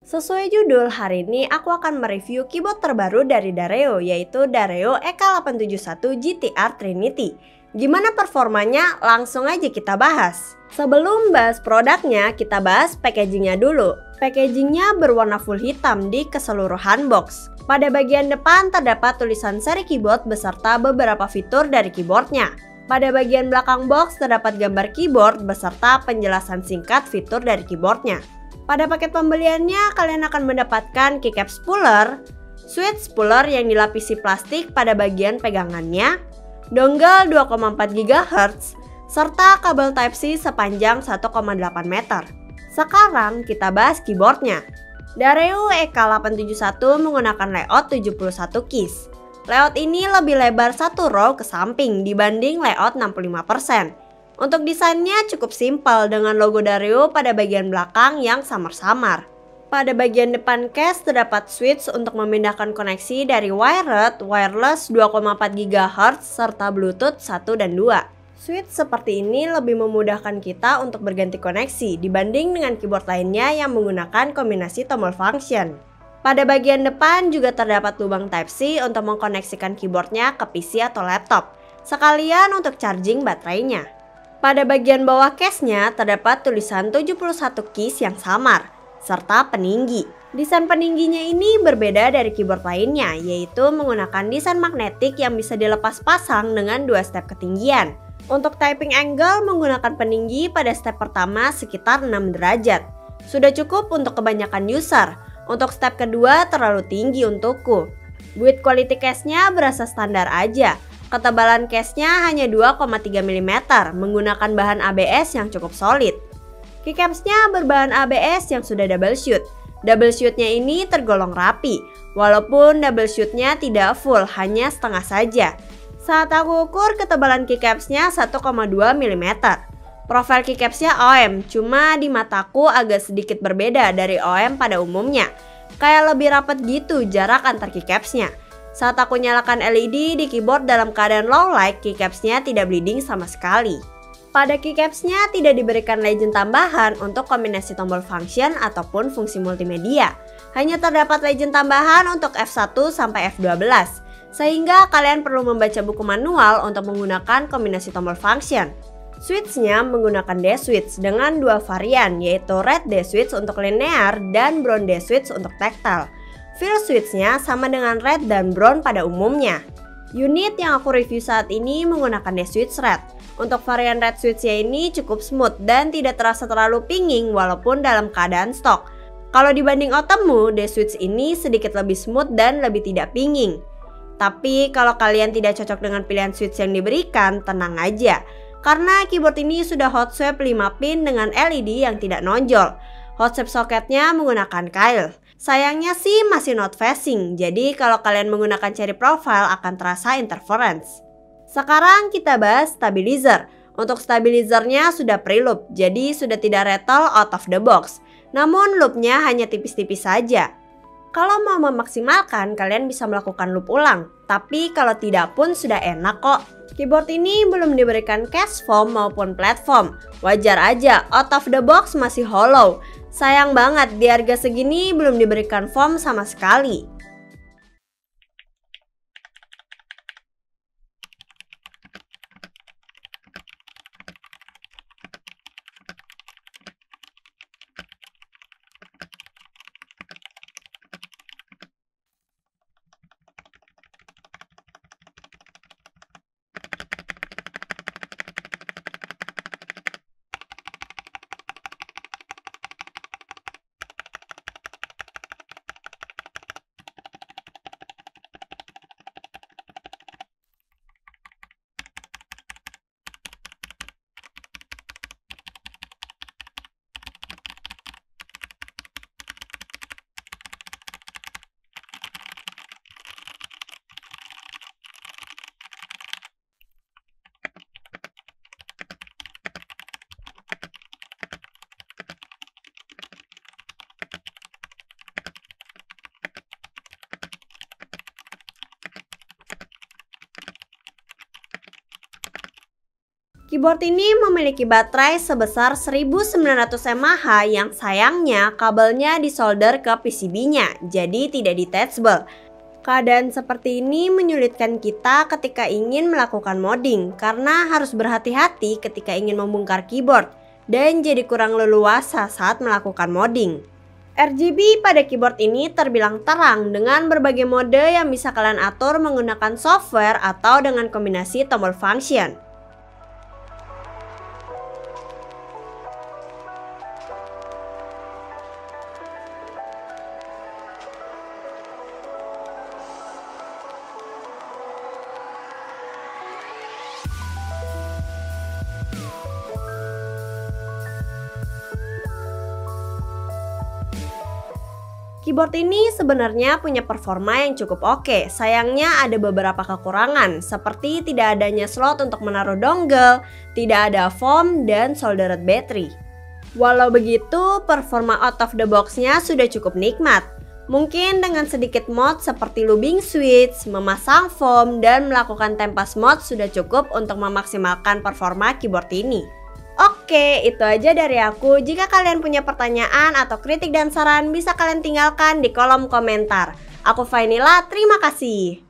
Sesuai judul, hari ini aku akan mereview keyboard terbaru dari Dareo, yaitu Dareo EK871 GTR Trinity. Gimana performanya? Langsung aja kita bahas. Sebelum bahas produknya, kita bahas packagingnya dulu. Packagingnya berwarna full hitam di keseluruhan box. Pada bagian depan terdapat tulisan seri keyboard beserta beberapa fitur dari keyboardnya. Pada bagian belakang box terdapat gambar keyboard beserta penjelasan singkat fitur dari keyboardnya. Pada paket pembeliannya, kalian akan mendapatkan keycap spooler, switch spooler yang dilapisi plastik pada bagian pegangannya, dongle 2,4 GHz, serta kabel Type-C sepanjang 1,8 meter. Sekarang kita bahas keyboardnya. Dareo EK871 menggunakan layout 71 keys. Layout ini lebih lebar 1 row ke samping dibanding layout 65%. Untuk desainnya cukup simpel dengan logo Dareo pada bagian belakang yang samar-samar. Pada bagian depan case terdapat switch untuk memindahkan koneksi dari wired, wireless 2,4 GHz, serta Bluetooth 1 dan 2. Switch seperti ini lebih memudahkan kita untuk berganti koneksi dibanding dengan keyboard lainnya yang menggunakan kombinasi tombol function. Pada bagian depan juga terdapat lubang Type-C untuk mengkoneksikan keyboardnya ke PC atau laptop, sekalian untuk charging baterainya. Pada bagian bawah case-nya terdapat tulisan 71 keys yang samar, serta peninggi. Desain peningginya ini berbeda dari keyboard lainnya, yaitu menggunakan desain magnetik yang bisa dilepas pasang dengan 2 step ketinggian. Untuk typing angle menggunakan peninggi pada step pertama sekitar 6 derajat. Sudah cukup untuk kebanyakan user. Untuk step kedua terlalu tinggi untukku. Build quality case-nya berasa standar aja. Ketebalan case-nya hanya 2,3 mm menggunakan bahan ABS yang cukup solid. Keycaps-nya berbahan ABS yang sudah double shoot. Double shoot-nya ini tergolong rapi, walaupun double shoot-nya tidak full, hanya setengah saja. Saat aku ukur ketebalan keycaps-nya 1,2 mm. Profil keycaps-nya OM, cuma di mataku agak sedikit berbeda dari OM pada umumnya. Kayak lebih rapat gitu jarak antar keycaps-nya. Saat aku nyalakan LED di keyboard dalam keadaan low light, keycaps-nya tidak bleeding sama sekali. Pada keycaps-nya tidak diberikan legend tambahan untuk kombinasi tombol function ataupun fungsi multimedia. Hanya terdapat legend tambahan untuk F1 sampai F12, sehingga kalian perlu membaca buku manual untuk menggunakan kombinasi tombol function. Switch-nya menggunakan D-switch dengan 2 varian, yaitu red D-switch untuk linear dan brown D-switch untuk tactile. Feel switch-nya sama dengan red dan brown pada umumnya. Unit yang aku review saat ini menggunakan D-switch red. Untuk varian red switch-nya ini cukup smooth dan tidak terasa terlalu pinging walaupun dalam keadaan stok. Kalau dibanding Otemu, D-switch ini sedikit lebih smooth dan lebih tidak pinging. Tapi kalau kalian tidak cocok dengan pilihan switch yang diberikan, tenang aja. Karena keyboard ini sudah hot swap 5 pin dengan LED yang tidak nonjol. Hot swap soketnya menggunakan coil. Sayangnya sih masih not facing, jadi kalau kalian menggunakan cherry profile akan terasa interference. Sekarang kita bahas stabilizer. Untuk stabilizernya sudah pre-loop, jadi sudah tidak rattle out of the box. Namun loopnya hanya tipis-tipis saja. Kalau mau memaksimalkan, kalian bisa melakukan loop ulang. Tapi kalau tidak pun sudah enak kok. Keyboard ini belum diberikan case foam maupun platform. Wajar aja, out of the box masih hollow. Sayang banget di harga segini belum diberikan foam sama sekali. Keyboard ini memiliki baterai sebesar 1900 mAh yang sayangnya kabelnya disolder ke PCB-nya, jadi tidak detachable. Keadaan seperti ini menyulitkan kita ketika ingin melakukan modding karena harus berhati-hati ketika ingin membongkar keyboard dan jadi kurang leluasa saat melakukan modding. RGB pada keyboard ini terbilang terang dengan berbagai mode yang bisa kalian atur menggunakan software atau dengan kombinasi tombol function. Keyboard ini sebenarnya punya performa yang cukup oke. Sayangnya ada beberapa kekurangan, seperti tidak adanya slot untuk menaruh dongle, tidak ada foam, dan soldered battery. Walau begitu, performa out of the box-nya sudah cukup nikmat. Mungkin dengan sedikit mod seperti lubing switch, memasang foam, dan melakukan tempas mod sudah cukup untuk memaksimalkan performa keyboard ini. Oke, itu aja dari aku. Jika kalian punya pertanyaan atau kritik dan saran, bisa kalian tinggalkan di kolom komentar. Aku Fainila, terima kasih.